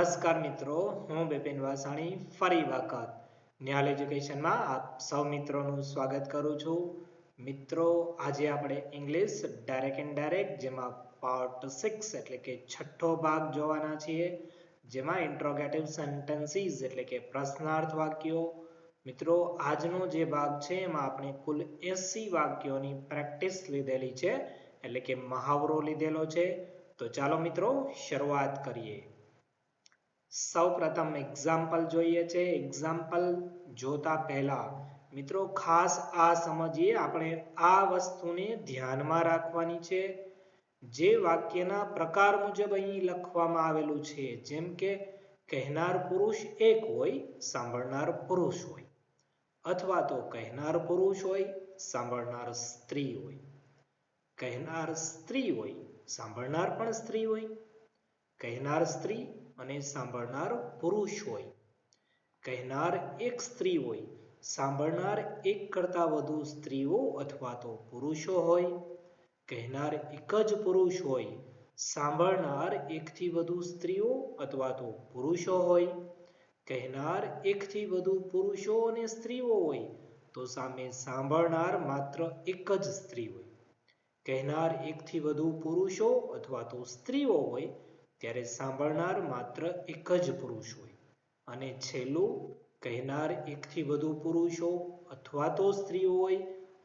નમસ્કાર મિત્રો, હું બિપિન વાસાણી ફરી વખત ન્યાલ એજ્યુકેશનમાં આપ સૌ મિત્રોનું સ્વાગત કરું છું. મિત્રો, આજે આપણે ઇંગ્લિશ ડાયરેક્ટ એન્ડ ડાયરેક્ટ જેમાં પાર્ટ 6 એટલે કે છઠ્ઠો ભાગ જોવાના છીએ, જેમાં ઇન્ટ્રોગેટિવ સેન્ટેન્સીસ એટલે કે પ્રશ્નાર્થ વાક્યો. મિત્રો, આજનો જે ભાગ છે એમાં આપણે કુલ 80 વાક્યોની પ્રેક્ટિસ લીધેલી છે, એટલે કે મહાવરો લીધેલો છે. તો ચાલો મિત્રો શરૂઆત કરીએ. સૌ પ્રથમ એક્ઝામ્પલ જોઈએ છે. એક્ઝામ્પલ જોતા પહેલા મિત્રો ખાસ આ સમજીએ, આપણે આ વસ્તુને ધ્યાનમાં રાખવાની છે. જે વાક્યના પ્રકાર મુજબ અહીં લખવામાં આવેલું છે, જેમ કે કહેનાર પુરુષ એક હોય, સાંભળનાર પુરુષ હોય, અથવા તો કહેનાર પુરુષ હોય, સાંભળનાર સ્ત્રી હોય, કહેનાર સ્ત્રી હોય, સાંભળનાર પણ સ્ત્રી હોય, કહેનાર સ્ત્રી અને સાંભળનાર પુરુષ હોય, કહેનાર એક સ્ત્રી હોય, સાંભળનાર એક કરતાં વધુ સ્ત્રીઓ અથવા તો પુરુષો હોય, કહેનાર એક જ પુરુષ હોય, સાંભળનાર એકથી વધુ સ્ત્રીઓ અથવા તો પુરુષો હોય, કહેનાર એકથી વધુ પુરુષો અને સ્ત્રીઓ હોય તો સામે સાંભળનાર માત્ર એક જ સ્ત્રી હોય. કહેનાર એકથી વધુ પુરુષો અથવા તો સ્ત્રીઓ હોય ત્યારે સાંભળનાર માત્ર એક જ પુરુષ હોય. અને છેલ્લું, કહેનાર એકથી વધુ પુરુષો અથવા તો સ્ત્રીઓ હોય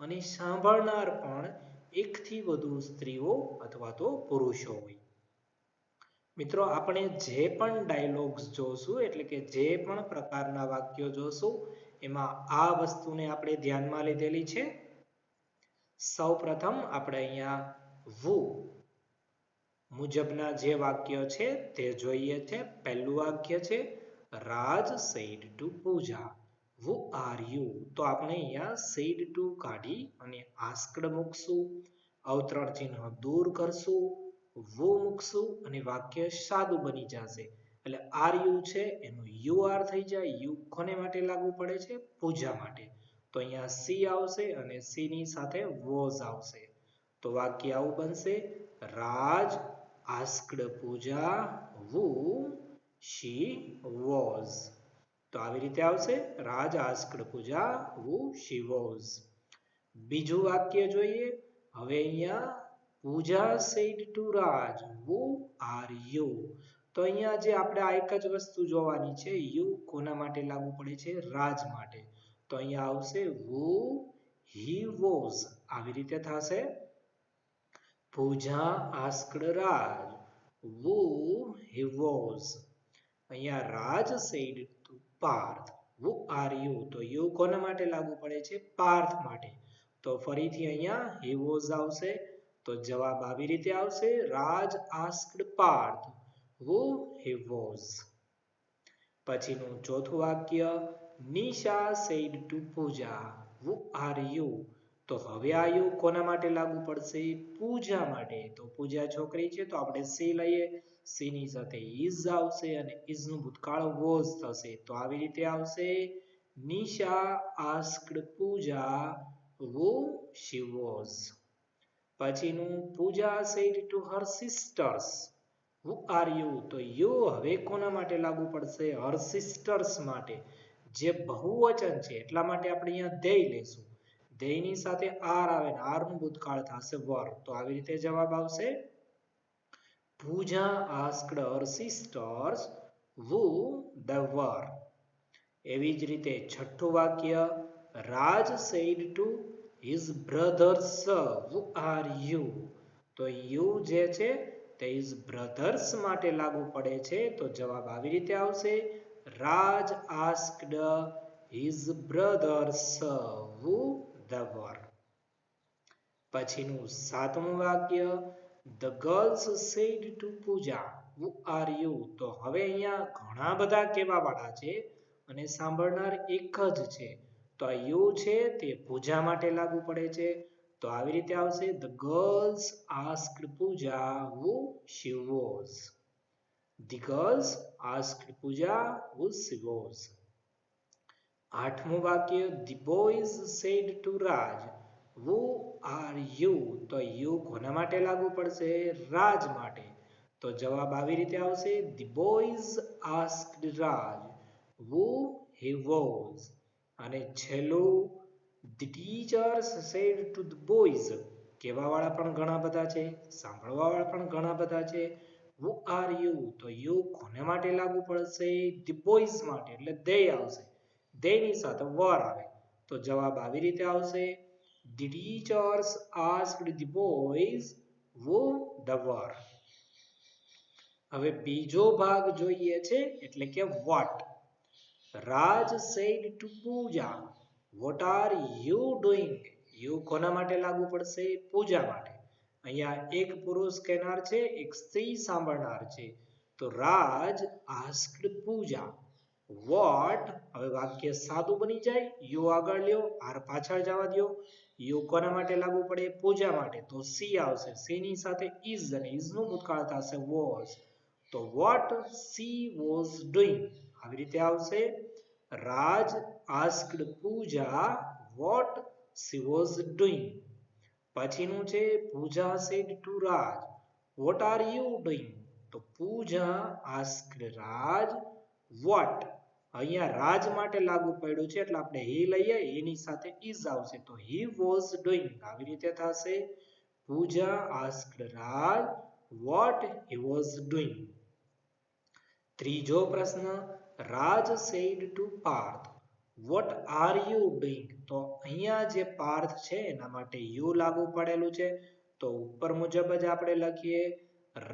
અને સાંભળનાર પણ એકથી વધુ સ્ત્રીઓ અથવા તો પુરુષો હોય. મિત્રો, આપણે જે પણ ડાયલોગ્સ જોશું, એટલે કે જે પણ પ્રકારના વાક્યો જોશું, એમાં આ વસ્તુને આપણે ધ્યાનમાં લીધેલી છે. સૌ પ્રથમ આપણે અહીંયા વુ મુજબના જે વાક્ય છે તે જોઈએ છે. પહેલું વાક્ય છે, Raj said to Puja, who are you? તો આપણે અહીંયા સેડ ટુ કાઢી અને આસ્કડ મૂકશું, અવતરણ ચિહ્ન દૂર કરશું, who મૂકશું અને વાક્ય સાદું બની જશે. એટલે આર યુ છે એનું યુ આર થઈ જાય. યુ કોને માટે લાગુ પડે છે? પૂજા માટે. તો અહીંયા સી આવશે અને સી ની સાથે વોઝ આવશે. તો વાક્ય આવું બનશે, રાજ asked Pooja who she was. તો આવી રીતે આવશે, Raj asked Pooja who she was. બીજું વાક્ય જોઈએ. હવે અહીંયા પૂજા said to Raj who are you? તો અહીંયા જે આપણે આ એક જ વસ્તુ જોવાની છે, યુ કોના માટે લાગુ પડે છે? રાજ માટે. તો અહીંયા આવશે who he was. આવી રીતે થશે, પૂજા asked Raj who he was. અહીંયા Raj said to Parth who are you? તો યુ કોના માટે લાગુ પડે છે? પાર્થ માટે. તો ફરીથી અહીંયા he was આવશે. તો જવાબ આવી રીતે આવશે, Raj asked Parth who he was. પછીનું ચોથું વાક્ય, Nisha said to Pooja who are you? તો હવે આ યુ કોના માટે લાગુ પડશે? પૂજા માટે. તો પૂજા છોકરી છે તો આપણે સી લઈએ, સી ની સાથે ઇઝ આવશે અને ઇઝ નું ભૂતકાળ વોઝ થશે. તો આવી રીતે આવશે, Nisha asked Pooja who she was. પછીનું, પૂજા said to her sisters who are you? તો યુ હવે કોના માટે લાગુ પડશે? her sisters માટે. જે બહુવચન છે એટલા માટે આપણે અહીંયા they લેશું. they ની સાથે આર આવે ને આર નું ભૂતકાળ થશે were. તો આવી રીતે જવાબ આવશે, પૂજા asked her sisters who they were. એવી જ રીતે છઠ્ઠું વાક્ય, રાજ said to his brothers who are you? તો you જે છે તે his brothers માટે લાગુ પડે છે. તો જવાબ આવી રીતે આવશે, Raj asked his brothers who they were. પછીનું સાતમું વાક્ય, the girls said to Pooja who are you? તો હવે અહીંયા ઘણા બધા કહેવા વાળા છે અને સાંભળનાર એક જ છે. તો આ યુ છે તે પૂજા માટે લાગુ પડે છે. તો આવી રીતે આવશે, the girls asked Pooja who she was. The girls asked Pooja who she was. આઠમું વાક્ય, the boys said to Raj who are you? તો you કોના માટે લાગુ પડશે? રાજ માટે. તો જવાબ આવી રીતે આવશે the boys asked Raj who he was. અને છેલ્લું the teachers said to the boys, કહેવાવાળા પણ ઘણા બધા છે, સાંભળવાવાળા પણ ઘણા બધા છે. who are you, તો you કોને માટે લાગુ પડશે? ધી બોયઝ માટે, એટલે they આવશે. they ની સાથે were આવે, તો જવાબ આવી રીતે આવશે the teachers asked the boys who they were. હવે બીજો ભાગ જોઈએ છે એટલે કે what. Raj said to Pooja what are you doing? you કોના માટે લાગુ પડશે? પૂજા માટે. અહીંયા એક પુરુષ કહેનાર છે, એક સ્ત્રી સાંભળનાર છે. તો રાજ asked પૂજા what, હવે વાક્ય સાદું બની જાય. you આગળ લ્યો, આર પાછળ જવા દો. you કોના માટે લાગુ પડે? પૂજા માટે, તો સી આવશે. સી ની સાથે is અને is નું ભૂતકાળ થશે was. તો what she was doing, આવી રીતે આવશે Raj asked Pooja what she was doing. પછીનું છે પૂજા said to Raj what are you doing? તો પૂજા asked રાજ what, અહીંયા રાજ માટે લાગુ પડ્યું છે એટલે આપણે he લઈએ, એની સાથે is આવશે, તો he was doing, આવી રીતે થશે પૂજા asked Raj what he was doing. ત્રીજો પ્રશ્ન રાજ said to Parth what are you doing? તો અહીંયા જે પાર્થ છે એના માટે you લાગુ પડેલું છે, તો ઉપર મુજબ જ આપણે લખીએ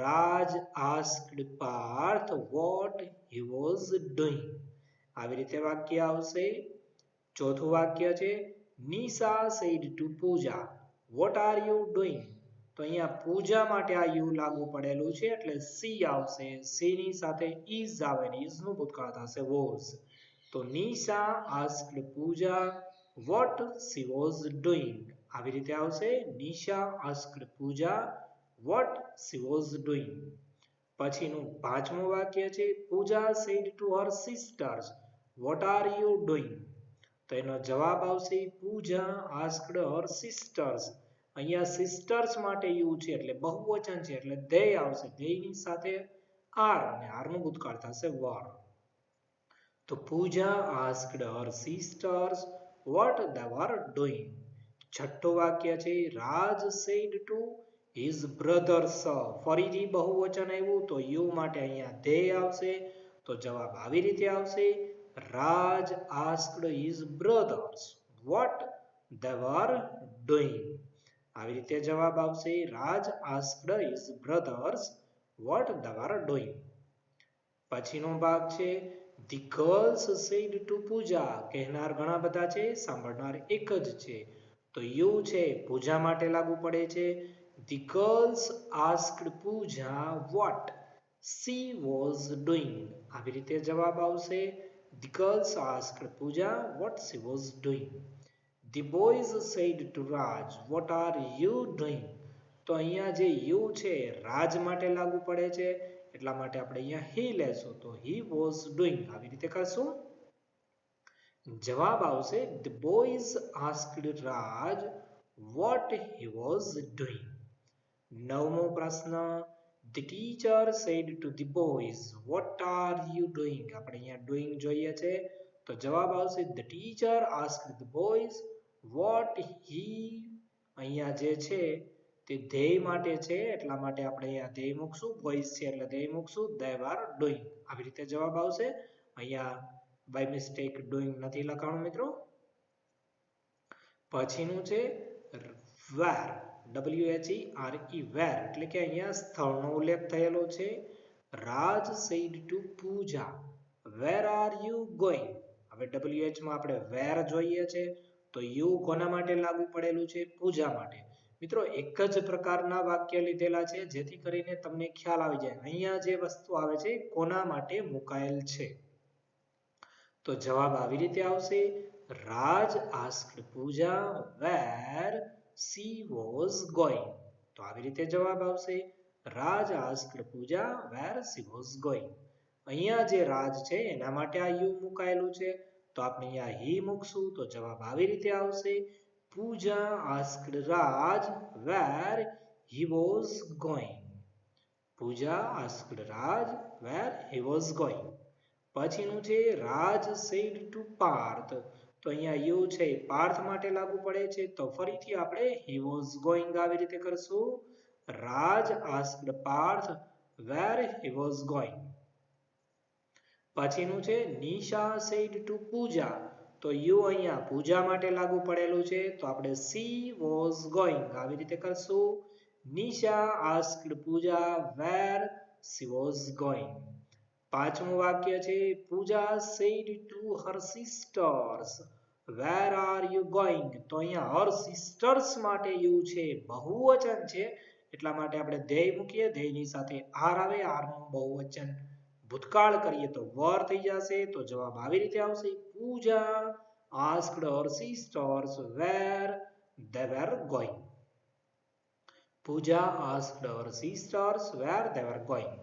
રાજ asked Parth what he was doing. આવી રીતે વાક્ય આવશે. ચોથું વાક્ય છે Nisha said to Pooja what are you doing? તો અહીંયા પૂજા માટે આ યુ લાગુ પડેલું છે એટલે સી આવશે. સી ની સાથે is આવે ને is નું ભૂતકાળ થશે was. તો Nisha asked Pooja what she was doing, આવી રીતે આવશે Nisha asked Pooja what she was doing. પછીનું પાંચમું વાક્ય છે પૂજા said to her sisters what are you doing? તો એનો જવાબ આવશે પૂજા asked her sisters. અહીંયા sisters માટે યુ છે એટલે બહુવચન છે એટલે they આવશે. they ની સાથે are અને are નું ભૂતકાળ થશે were. તો પૂજા asked her sisters what they were doing. છઠ્ઠું વાક્ય છે રાજ said to his brothers, ફરીથી બહુવચન આવ્યું તો યુ માટે અહીંયા they આવશે, તો જવાબ આવી રીતે આવશે Raj asked his brothers what they were doing. આવી રીતે જવાબ આવશે Raj asked his brothers what they were doing. પછીનો ભાગ છે the girls said to પૂજા, કહેનાર ઘણા બધા છે, સાંભળનાર એક જ છે, તો you છે પૂજા માટે લાગુ પડે છે. the girls asked Pooja what she was doing, આવી રીતે જવાબ આવશે the girls asked Pooja what she was doing. The boys said to Raj what are you doing? તો અહીંયા જે you છે રાજ માટે લાગુ પડે છે એટલા માટે આપણે અહીંયા he લેશું, તો he was doing, આવી રીતે કરશું. જવાબ આવશે the boys asked Raj what he was doing. નવમો પ્રશ્ન the teacher said to the boys what are you doing? આપણે અહીંયા doing જોઈએ છે, તો જવાબ આવશે the teacher asked the boys what he, અહીંયા જે છે તે they માટે છે એટલા માટે આપણે અહીંયા they મૂકશું, boys છે એટલે they મૂકશું, they were doing, આવી રીતે જવાબ આવશે. અહીંયા by mistake doing નથી લખાણું મિત્રો. પછીનું છે where, WHERE where, એટલે કે અહીંયા સ્થળનો ઉલ્લેખ થયેલો છે. રાજ said to Pooja where are you going? હવે WH માં આપણે where જોઈએ છે, તો you કોના માટે લાગુ પડેલું છે? પૂજા માટે. મિત્રો એક જ પ્રકારના વાક્ય લીધેલા છે જેથી કરીને તમને ખ્યાલ આવી જાય અહીંયા જે વસ્તુ આવે છે કોના માટે મુકાયેલ છે. તો જવાબ આવી રીતે આવશે Raj asked Pooja where she was going. તો આવી રીતે જવાબ આવશે Raj asked Pooja where she was going. અહીંયા જે રાજ છે એના માટે આ યુ મુકાયેલું છે, તો આપણે અહીંયા he મૂકશું, તો જવાબ આવી રીતે આવશે પૂજા asked Raj where he was going. Pooja asked Raj where he was going. પછીનું છે રાજ said to પાર્થ. તો અહીંયા યુ છે પાર્થ માટે લાગુ પડે છે તો ફરીથી આપણે he was going આવી રીતે કરશું. રાજ asked Parth where he was going. પછીનું છે નિશા said to પૂજા. તો યુ અહીંયા પૂજા માટે લાગુ પડેલું છે તો આપણે she was going આવી રીતે કરશું. Nisha asked Pooja where she was going. પાંચમું વાક્ય છે પૂજા said to her sisters where are you going. તો અહીંયા her sisters માટે યુ છે બહુવચન છે એટલા માટે આપણે ધ્યેય મૂકીએ ધ્યેયની સાથે આર આવે આરનું બહુવચન ભૂતકાળ કરીએ તો વર થઈ જશે તો જવાબ આવી રીતે આવશે પૂજા asked her sisters where they were going. Pooja asked her sisters where they were going.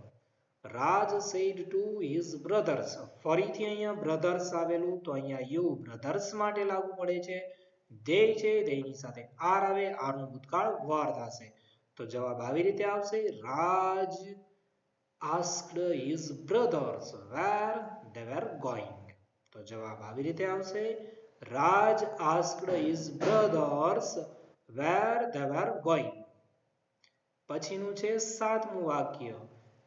Raj said to his brothers. ફરીથી અહીંયા brothers આવેલું તો અહીંયા યુ brothers માટે લાગુ પડે છે ધ્યેય છે ધ્યેયની સાથે આર આવે આરનું ભૂતકાળ વર થશે તો જવાબ આવી રીતે આવશે Raj asked his brothers where they were going. તો જવાબ આવી રીતે આવશે Raj asked his brothers where they were going. પછીનું છે સાતમું વાક્ય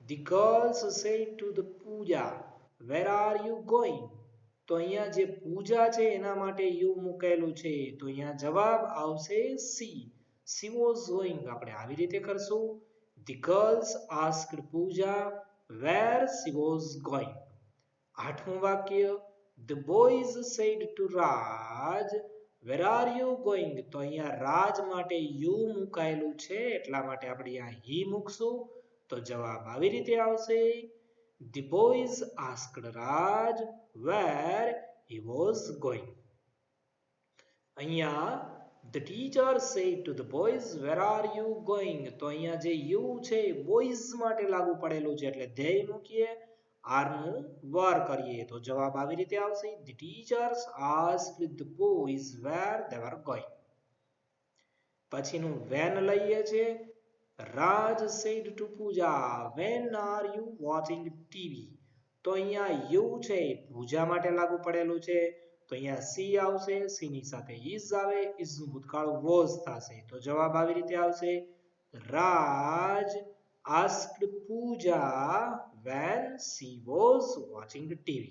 The girls said to the Pooja where are you going. તો અહીંયા જે પૂજા છે એના માટે યુ મૂકેલું છે તો અહીંયા જવાબ આવશે she was going આપણે આવી રીતે કરશું. The girls asked Pooja where she was going. આઠમું વાક્ય The boys said to Raj where are you going. તો અહીંયા રાજ માટે યુ મુકાયેલું છે એટલા માટે આપણે અહીંયા he મૂકશું તો જવાબ આવી રીતે આવશે The boys asked Raj where he was going. અહીંયા The teacher said to the boys where are you going. તો અહીંયા જે you છે boys માટે લાગુ પડેલું છે એટલે ધ્યેય મૂકીએ આર નું વર કરીએ તો જવાબ આવી રીતે આવશે The teachers asked the boys where they were going. પછીનું when લઈએ છે Raj said to Pooja when are you watching TV. તો અહીંયા you છે પૂજા માટે લાગુ પડેલું છે તો અહીંયા she આવશે she ની સાથે is આવે is નું ભૂતકાળ was થશે તો જવાબ આવી રીતે આવશે Raj asked Pooja when she was watching TV.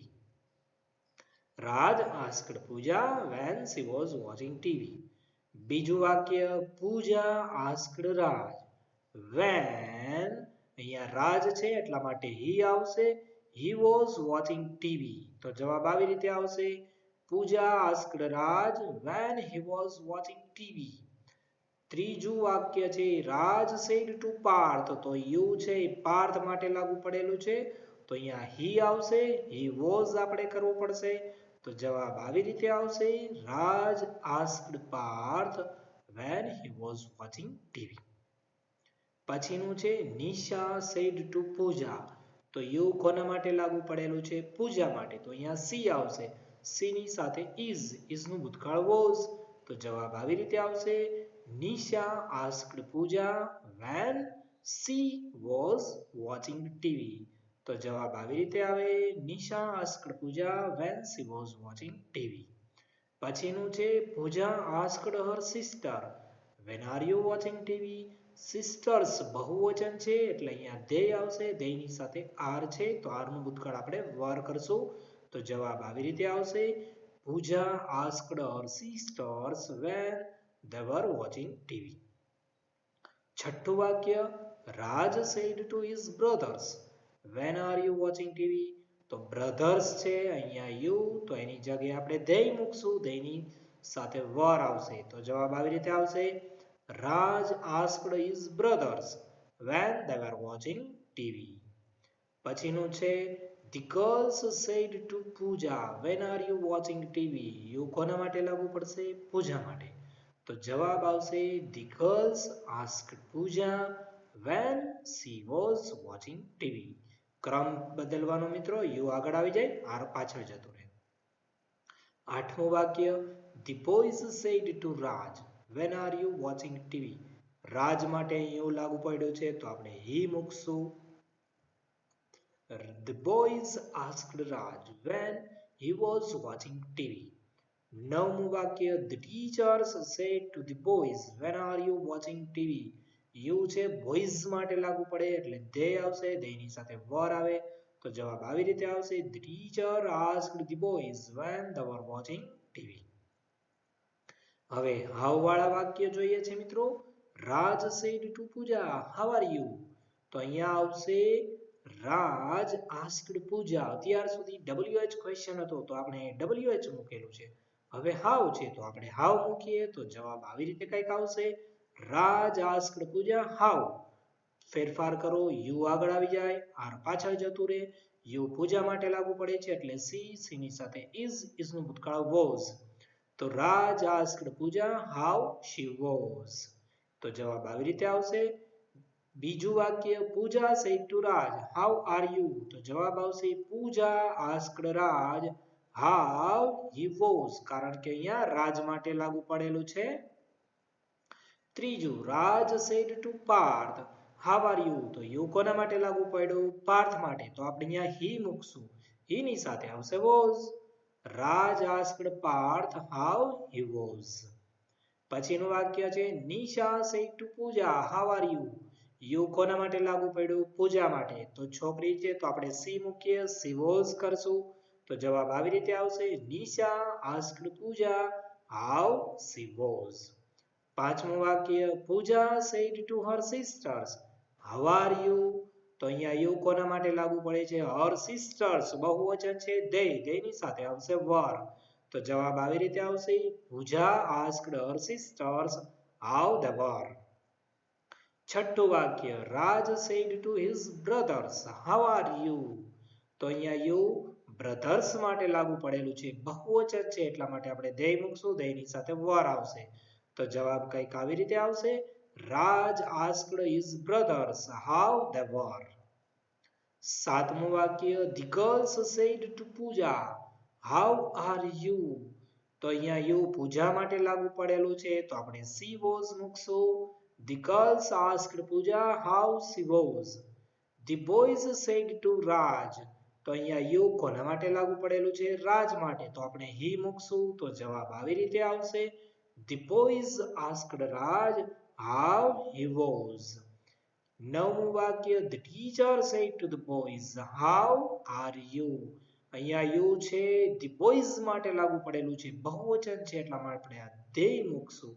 Raj asked Pooja when she was watching TV. બીજું વાક્ય Pooja asked Raj when અહીંયા રાજ છે એટલા માટે he આવશે he was watching TV તો જવાબ આવી રીતે આવશે Pooja asked Raj when he was watching TV. ત્રીજું વાક્ય છે રાજ said to પાર્થ તો you છે પાર્થ માટે લાગુ પડેલું છે તો અહીંયા he આવશે he was આપણે કરવું પડશે તો જવાબ આવી રીતે આવશે Raj asked Parth when he was watching TV. પછીનું છે નિશા said to પૂજા તો યુ કોના માટે લાગુ પડેલું છે પૂજા માટે તો અહીંયા she આવશે she ની સાથે is નું ભૂતકાળ was તો જવાબ આવી રીતે આવશે Nisha asked Pooja when she was watching TV. તો જવાબ આવી રીતે આવે Nisha asked Pooja when she was watching TV. પછીનું છે Pooja asked her sister when are you watching TV. Sisters બહુવચન છે એટલે અહીંયા ધ્યેય આવશે ધ્યેયની સાથે આર છે તો આર નું ભૂતકાળ આપણે વર કરશું તો જવાબ આવી રીતે આવશે પૂજા asked her sisters when they were watching TV. છઠ્ઠું વાક્ય રાજ said to his brothers when are you watching TV. તો brothers છે અહીંયા you તો એની જગ્યાએ આપણે ધ્યેય મૂકશું ધ્યેયની સાથે વર આવશે તો જવાબ આવી રીતે આવશે Raj asked his brothers when they were watching TV. પછીનું છે The girls said to Pooja when are you watching TV. You કોના માટે લાગુ પડશે પૂજા માટે તો જવાબ આવશે The girls asked Pooja when she was watching TV. ક્રમ બદલવાનો મિત્રો you આગળ આવી જાય આર પાછળ જતો રહે. આઠમું વાક્ય The boys said to Raj when are you watching TV. રાજ માટે એવું લાગુ પડ્યું છે તો આપણે he મૂકશું The boys asked Raj when he was watching TV. નવમું વાક્ય The teachers said to the boys when are you watching TV. You છે બોયઝ માટે લાગુ પડે એટલે they આવશે they ની સાથે were આવે તો જવાબ આવી રીતે આવશે The teacher asked the boys when they were watching TV. હવે હાવ વાળા વાક્ય જોઈએ છે મિત્રો. રાજ said to Pooja how are you. તો અહીંયા આવશે રાજ asked પૂજા. અત્યાર સુધી WH ક્વેશ્ચન હતો તો આપણે WH મૂકેલું છે. હવે હાવ છે તો આપણે હાવ મૂકીએ તો જવાબ આવી રીતે કંઈક આવશે. Raj asked Pooja how. ફેરફાર કરો યુ આગળ આવી જાય આર પાછળ જતું રહે. યુ પૂજા માટે લાગુ પડે છે એટલે સી ની સાથે ઇઝ નું ભૂતકાળ વોઝ. તો રાજ asked Pooja how she was. તો જવાબ આવી રીતે આવશે. બીજું વાક્ય પૂજા said to Raj how are you. તો જવાબ આવશે પૂજા asked Raj how he was. કારણ કે અહીંયા રાજ માટે લાગુ પડેલું છે. ત્રીજું Raj said to Parth how are you. તો યુ કોના માટે લાગુ પડ્યું પાર્થ માટે તો આપણે અહીંયા he મૂકશું. he ની સાથે આવશે was. Raj asked Parth how he was. પછીનું વાક્ય છે Nisha said to Pooja how are you. You કોના માટે લાગુ પડ્યું પૂજા માટે તો છોકરી છે તો આપણે સી મૂકીએ she was કરશું તો જવાબ આવી રીતે આવશે Nisha asked Pooja how she was. પાંચમું વાક્ય પૂજા said to her sisters how are you. તો અહીંયા યુ કોના માટે લાગુ પડે છે her sisters બહુવચન છે they ની સાથે આવશે were. તો જવાબ આવી રીતે આવશે પૂજા asked her sisters how they were. છઠ્ઠું વાક્ય રાજ said to his brothers how are you. તો અહીંયા યુ brothers માટે લાગુ પડેલું છે બહુવચન છે એટલા માટે આપણે they મૂકશું they ની સાથે were આવશે. તો જવાબ કંઈક આવી રીતે આવશે Raj asked his brothers how they were. સાતમું વાક્ય the girls said to Pooja how are you. તો અહીંયા યુ પૂજા માટે લાગુ પડેલું છે તો આપણે she was મૂકશું. The girls asked Pooja how she was. The boys said to Raj. તો અહીંયા યુ કોના માટે લાગુ પડેલું છે રાજ માટે તો આપણે he મૂકશું તો જવાબ આવી રીતે આવશે The boys asked Raj how he was. નવમું વાક્ય The teacher said to the boys how are you. અહીંયા યુ છે the boys માટે લાગુ પડેલું છે બહુવચન છે એટલા માટે આપણે આ they મૂકશું.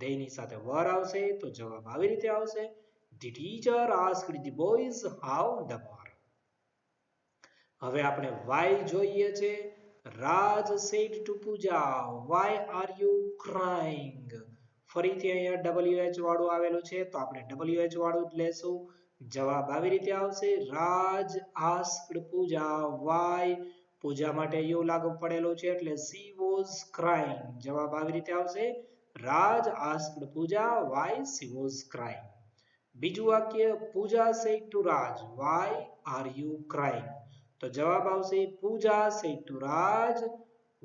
they ની સાથે were આવશે તો જવાબ આવી રીતે આવશે The teacher asked the boys how they were. હવે આપણે why જોઈએ છે. રાજ said to Pooja why are you crying. ફરીથી અહીંયા WH વાળું આવેલું છે તો આપણે WH વાળું જ લેશું. જવાબ આવી રીતે આવશે રાજ asked પૂજા why. પૂજા માટે યુ લાગુ પડેલો છે એટલે she was crying. જવાબ આવી રીતે આવશે Raj asked Pooja why she was crying. બીજું વાક્ય પૂજા said to Raj why are you crying. તો જવાબ આવશે પૂજા said to Raj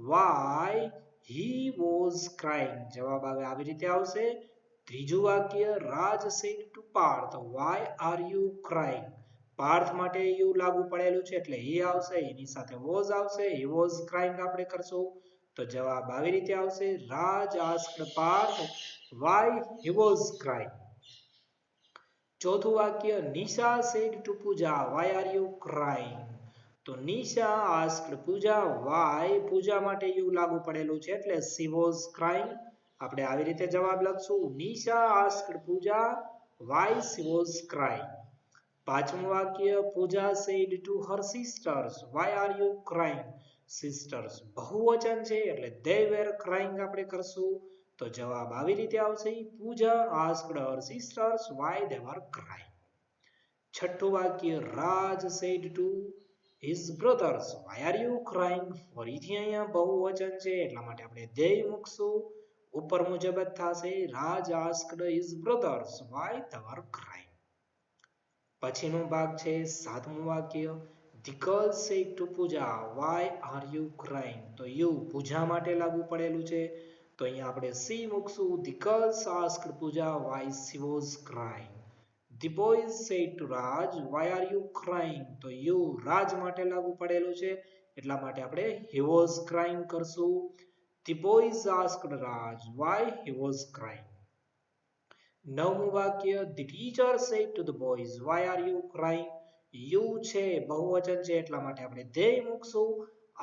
why he was crying. જવાબ આવી રીતે આવશે. ત્રીજું વાક્ય રાજ said to Parth why are you crying. Parth માટે યુ લાગુ પડેલું છે એટલે he આવશે એની સાથે was આવશે he was crying આપણે કરશું તો જવાબ આવી રીતે આવશે Raj asked Parth why he was crying. ચોથું વાક્ય Nisha said to Pooja why are you crying. તો નિશા asked પૂજા why. પૂજા માટે યુ લાગુ પડેલું છે એટલે she was crying. આપણે આવી રીતે જવાબ લખશું Nisha asked Pooja why she was crying. પાંચમું વાક્ય પૂજા said to her sisters why are you crying. sisters બહુવચન છે એટલે they were crying આપણે કરશું તો જવાબ આવી રીતે આવશે પૂજા asked her sisters why they were crying. છઠ્ઠું વાક્ય રાજ said to his brothers why are you crying. ફરીથી અહીંયા બહુવચન છે એટલા માટે આપણે they મૂકશું. ઉપર મુજબ જ થશે રાજ asked his brothers why they were crying. પછીનો ભાગ છે સાતમું વાક્ય The girl said to Pooja why are you crying. તો you પૂજા માટે લાગુ પડેલું છે તો અહીંયા આપણે C મૂકશું The girls asked Pooja why she was crying. The boys said to Raj, why are you crying? તો you રાજ માટે લાગુ પડેલું છે એટલા માટે આપણે he was crying કરશું. The boys asked Raj why he was crying. નવમું વાક્ય the teacher said to the boys why are you crying? you છે બહુવચન છે એટલા માટે આપણે they મૂકશું.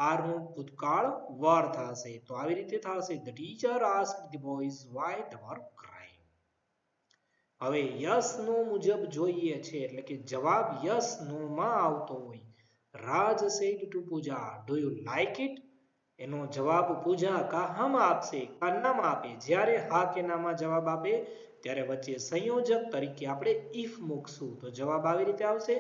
are નું ભૂતકાળ were થશે તો આવી રીતે થશે the teacher asked the boys why they were crying. હવે યસ નો મુજબ જોઈએ છે એટલે કે જવાબ યસ નો માં આવતો હોય. રાજ said to Pooja do you like it? એનો જવાબ પૂજા કા હમ આપશે કા નામ આપે. જ્યારે હા કે નામાં જવાબ આપે ત્યારે વચ્ચે સંયોજક તરીકે આપણે if મૂકશું તો જવાબ આવી રીતે આવશે.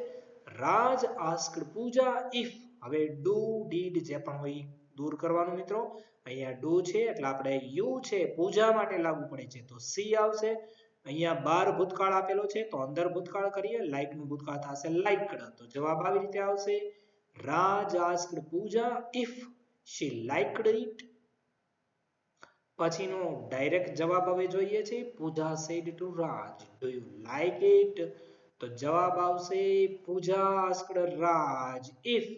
Raj asked Pooja if. હવે do did જે પણ હોય દૂર કરવાનું મિત્રો. અહીંયા do છે એટલે આપણે you છે પૂજા માટે લાગુ પડે છે તો સી આવશે. અહીંયા બાર ભૂતકાળ આપેલો છે તો અંદર ભૂતકાળ કરીએ like નું ભૂતકાળ થશે liked તો જવાબ આવી રીતે આવશે. Raj asked Pooja if she liked it. પછીનો ડાયરેક્ટ જવાબ હવે જોઈએ છે. પૂજા said to Raj do you like it? તો જવાબ આવશે પૂજા asked Raj if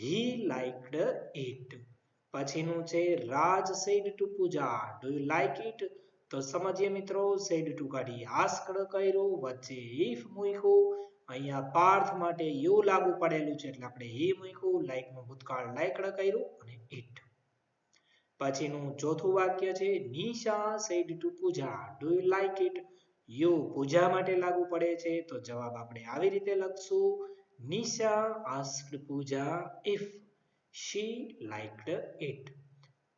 he liked it. પછીનું છે રાજ said to Pooja do you like it? તો સમજીએ મિત્રો said to કાઢી asked કર્યું વચ્ચે if મૂક્યું. અહીંયા પાર્થ માટે you લાગુ પડેલું છે એટલે આપણે he મૂક્યું. like નું ભૂતકાળ liked કર્યું અને it. પછીનું ચોથું વાક્ય છે Nisha said to Pooja do you like it? you પૂજા માટે લાગુ પડે છે તો જવાબ આપણે આવી રીતે લખશું. Nisha asked Pooja if she liked it.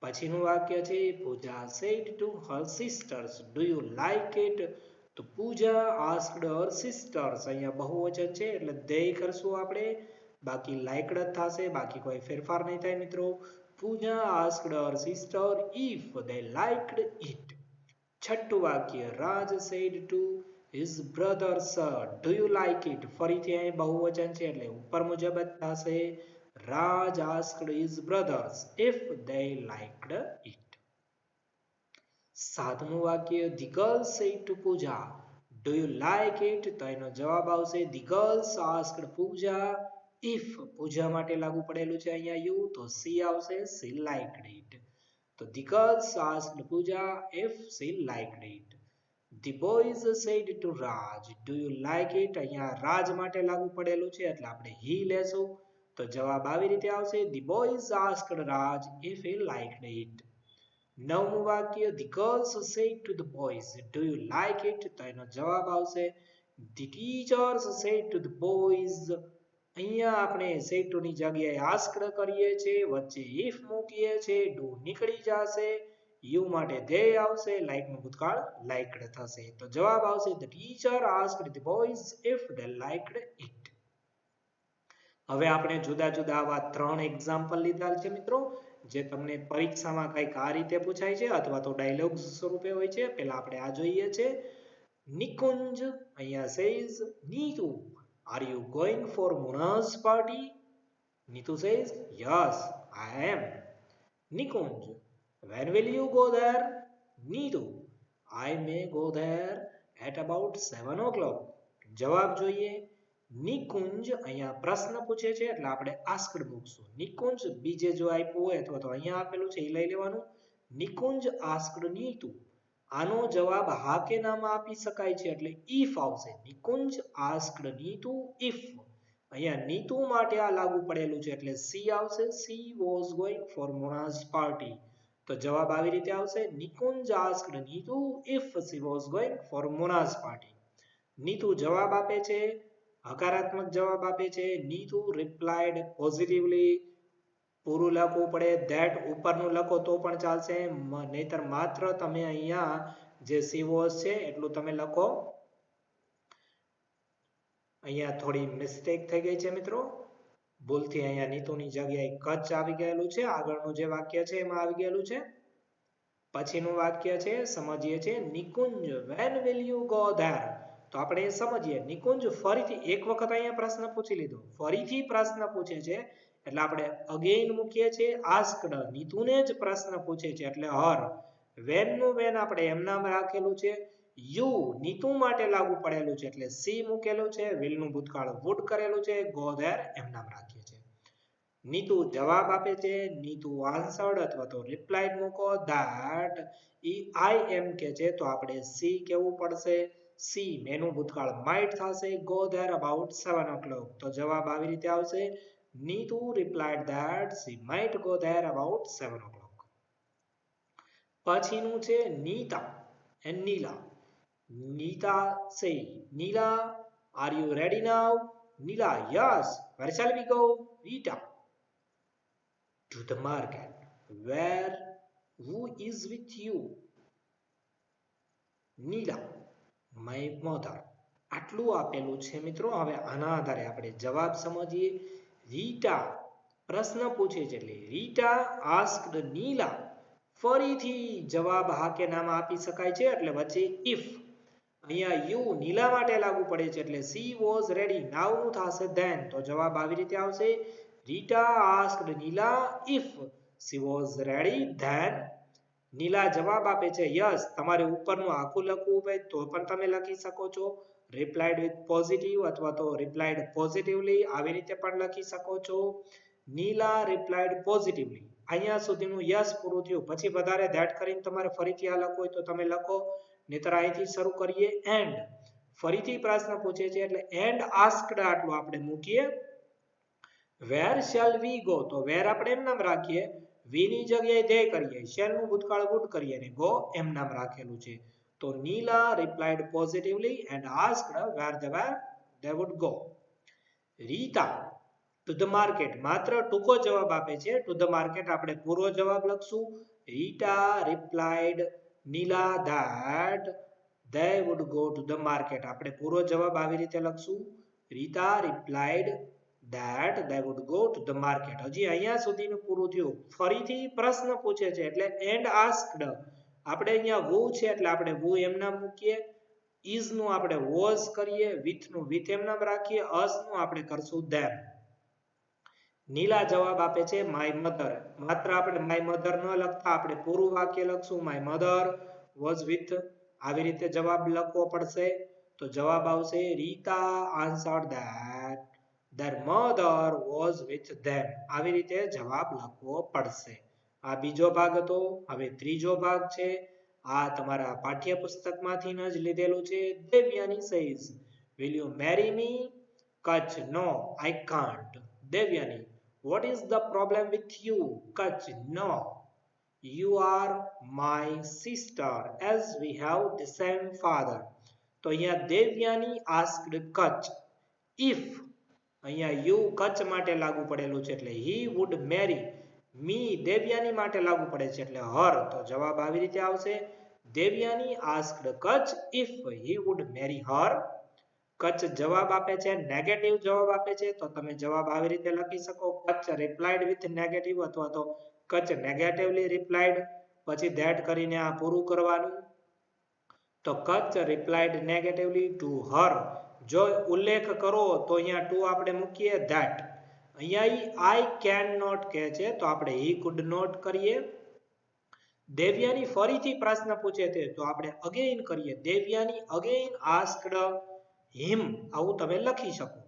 પછીનું વાક્ય છે પૂજા said to her sisters do you like it? તો પૂજા asked her sisters અહીંયા બહુવચન છે એટલે they કરશું આપણે. બાકી liked જ થશે બાકી કોઈ ફેરફાર નહીં થાય મિત્રો. પૂજા asked her sister if they liked it. છઠ્ઠું વાક્ય રાજ said to his brother sir do you like it? ફરીથી અહીં બહુવચન છે એટલે ઉપર મુજબ જ થશે. Raj asked his brothers if they liked it. સાતમું વાક્ય the girls said to Pooja do you like it? તો એનો જવાબ આવશે the girls asked Pooja if. પૂજા માટે લાગુ પડેલું છે અહીંયા you તો she આવશે she liked it. તો the girls asked Pooja if she liked it. The boys said to Raj do you like it? અહીંયા રાજ માટે લાગુ પડેલું છે એટલે આપણે he લેશું તો જવાબ આવી રીતે આવશે the boys asked Raj if he liked it. નવમું વાક્ય the girls said to the boys do you like it? તો એનો જવાબ આવશે the teachers said to the boys. અહીંયા આપણે said to ની જગ્યાએ asked કરીએ છે વચ્ચે if મૂકીએ છે do નીકળી જશે. you માટે they આવશે like નું ભૂતકાળ liked થશે તો જવાબ આવશે the teacher asked the boys if they liked it. હવે આપણે જુદા જુદા આવા ત્રણ એક્ઝામ્પલ લીધા છે મિત્રો જે તમને પરીક્ષામાં કંઈક આ રીતે પૂછાય છે અથવા તો ડાયલોગ્સ સ્વરૂપે હોય છે. પહેલા આપણે આ જોઈએ છે. નિકુંજ અહીંયા says Neetu are you going for Muna's party? Neetu says yes I am. Nikunj when will you go there? Neetu I may go there at about 7 o'clock. જવાબ જોઈએ. નિકુંજ અહીંયા પ્રશ્ન પૂછે છે એટલે આપણે asked મૂકશું. નિકુંજ બીજે જો આપ્યું હોય અથવા તો અહીંયા આપેલું છે એ લઈ લેવાનું. નિકુંજ asked નીતુ. આનો જવાબ હા કે નામાં આપી શકાય છે એટલે if આવશે. Nikunj asked Neetu if. અહીંયા નીતુ માટે આ લાગુ પડેલું છે એટલે she આવશે. she was going for Mona's party. તો જવાબ આવી રીતે આવશે. Nikunj asked Neetu if she was going for Mona's party. Neetu જવાબ આપે છે હકારાત્મક જવાબ આપે છે. Neetu replied positively. પૂરું લખવું પડે that ઉપરનું લખો તો પણ ચાલશે નહીતર માત્ર તમે અહીંયા જે she was છે એટલું તમે લખો. અહીંયા થોડી મિસ્ટેક થઈ ગઈ છે મિત્રો. ભૂલથી અહીંયા નીતુની જગ્યાએ કચ્છ આવી ગયેલું છે. આગળનું જે વાક્ય છે એમાં આવી ગયેલું છે. પછીનું વાક્ય છે સમજીએ છે. Nikunj when will you go there? તો આપણે સમજીએ. નિકુંજ ફરીથી એક વખત અહીંયા પ્રશ્ન પૂછી લીધો. ફરીથી પ્રશ્ન પૂછે છે એટલે આપણે અગેઇન મૂકીએ છીએ asked. નીતુને જ પ્રશ્ન પૂછે છે એટલે her. when નું when આપણે એમ નામ રાખેલું છે. યુ નીતુ માટે લાગુ પડેલું છે એટલે સી મૂકેલું છે, વિલ નું ભૂતકાળ વુડ કરેલું છે, ગો ધેર એમ નામ રાખીએ છીએ. નીતુ જવાબ આપે છે, નીતુ આન્સર્ડ અથવા તો રિપ્લાઈડ મૂકો ધેટ આઈ એમ કે છે તો આપણે સી કેવું પડશે. સી મેનું ભૂતકાળ માઇટ થશે, ગો ધેર અબાઉટ 7 o'clock તો જવાબ આવી રીતે આવશે. Neetu replied that she might go there about 7 o'clock. પછીનું છે Nita and Neela. Nita say, Neela are you ready now? Neela yes, where shall we go? Rita to the market. Where? Who is with you? Neela my mother. આટલું આપેલું છે મિત્રો. હવે આના આધારે આપણે જવાબ સમજીએ. રીટા પ્રશ્ન પૂછે છે એટલે રીટા આસ્ક્ડ નીલા. ફરીથી જવાબ હા કે નામાં આપી શકાય છે એટલે વચ્ચે ઇફ. અહીંયા યુ નીલા માટે લાગુ પડે છે એટલે સી વોઝ રેડી. નાવ નું થશે ધેન તો જવાબ આવી રીતે આવશે. Rita asked Nila if she was ready then. Nila જવાબ આપે છે યસ. તમારે ઉપરનું આખું લખવું હોય તો પણ તમે લખી શકો છો. રિપ્લાઇડ વિથ પોઝિટિવ અથવા તો રિપ્લાઇડ પોઝિટિવલી આવી રીતે પણ લખી શકો છો. નીલા રિપ્લાઇડ પોઝિટિવલી. અહીંયા સુધીનું યસ પૂરું થયું. પછી વધારે ધેટ કરીને તમારે ફરીથી આ લખવું હોય તો તમે લખો. નહીતર અહીંથી શરૂ કરીએ એન્ડ. ફરીથી પ્રશ્ન પૂછે છે એટલે એન્ડ આસ્ક્ડ આટલું આપણે મૂકીએ. વેર શેલ વી ગો તો વેર આપણે એમ નામ રાખીએ. વી ની જગ્યાએ ધે કરીએ. શેલ નું ભૂતકાળ વુડ કરીએ અને ગો એમ નામ રાખેલું છે. તો Nila replied positively and asked where they would go. Rita to the market માત્ર ટૂંકો જવાબ આપે છે. ટુ ધ માર્કેટ આપણે પૂરો જવાબ લખશું. Rita replied Neela that they would go to the market. આપણે પૂરો જવાબ આવી રીતે લખશું. Rita replied that they would go to the market. હજી અહીંયા સુધીનું પૂરું થયું. ફરીથી પ્રશ્ન પૂછે છે એટલે એન્ડ આસ્ક્ડ. આપણે અહીંયા who છે એટલે આપણે who એમ નામ મૂકીએ. is નું આપણે was કરીએ. with નું with એમ નામ રાખીએ. us નું આપણે કરશું them. નીલા જવાબ આપે છે માય મધર. માત્ર આપણે માય મધર ન લખતા આપણે પૂરું વાક્ય લખશું. My mother was with. આવી રીતે જવાબ લખવો પડશે તો જવાબ આવશે Rita answered that their mother was with them. આવી રીતે જવાબ લખવો પડશે. આ બીજો ભાગ હતો. હવે ત્રીજો ભાગ છે. આ તમારા પાઠ્યપુસ્તકમાંથી જ લીધેલું છે. Devyani says, will you marry me? Kutch no, I can't. Devyani what is the problem with you? Kutch no, you are my sister as we have the same father. તો અહીંયા દેવ્યાની asked કચ્છ if. અહીંયા યુ કચ્છ માટે લાગુ પડેલું છે એટલે he would marry me. Devyani માટે લાગુ પડે છે એટલે her તો જવાબ આવી રીતે આવશે. Devyani asked Kutch if he would marry her. Kutch જવાબ આપે છે નેગેટિવ જવાબ આપે છે તો તમે જવાબ આવી રીતે લખી શકો. કચ્છ રિપ્લાઇડ વિથ નેગેટિવ અથવા તો કચ્છ નેગેટિવલી રિપ્લાઇડ. પછી ધેટ કરીને આ પૂરું કરવાનું. તો Kutch replied negatively to her. જો ઉલ્લેખ કરો તો અહીંયા ટુ આપણે મૂકીએ ધેટ. અહીંયા આઈ કેન નોટ કહે છે તો આપણે હી કુડ નોટ કરીએ. દેવ્યાની ફરીથી પ્રશ્ન પૂછે છે તો આપણે અગેઇન કરીએ. Devyani again asked him. આવું તમે લખી શકો.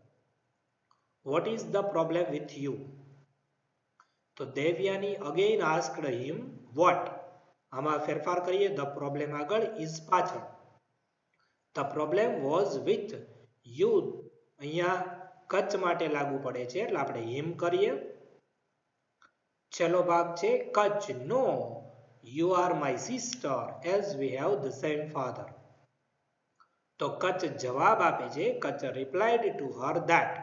What is the problem with you? તો Devyani again asked him what. આમાં ફેરફાર કરીએ. ધ પ્રોબ્લેમ આગળ ઇઝ પાછળ. The problem was with you. અહીંયા કચ્છ માટે લાગુ પડે છે એટલે આપણે હિમ કરીએ. છેલ્લો ભાગ છે કચ્છ નો, you are my sister as we have the same father. તો કચ્છ જવાબ આપે છે. Kutch replied to her that.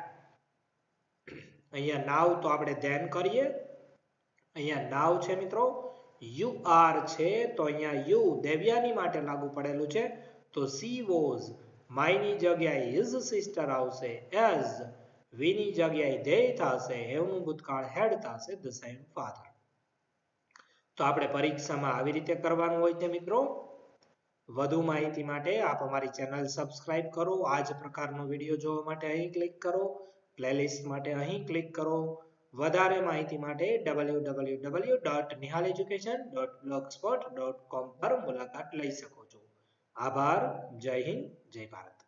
અહીંયા નાવ તો આપણે ધેન કરીએ. અહીંયા નાવ છે મિત્રો. યુ આર છે તો અહીંયા યુ દેવ્યાની માટે લાગુ પડેલું છે તો સી વોઝ. માયની જગ્યાએ હિઝ સિસ્ટર આવશે. એઝ વીની જગ્યાએ ધે થશે. હેવનું ભૂતકાળ હેડ થશે. The same father. તો આપણે પરીક્ષામાં આવી રીતે કરવાનું હોય છે મિત્રો. વધુ માહિતી માટે આપ અમારી ચેનલ સબસ્ક્રાઇબ કરો. આ જ પ્રકારનો વિડીયો જોવા માટે અહીં ક્લિક કરો. પ્લેલિસ્ટ માટે અહીં ક્લિક કરો. વધારે માહિતી માટે www.nihaleducation.blogspot.com પર મુલાકાત લઈ શકો છો. આભાર. જય હિન્દ, જય ભારત.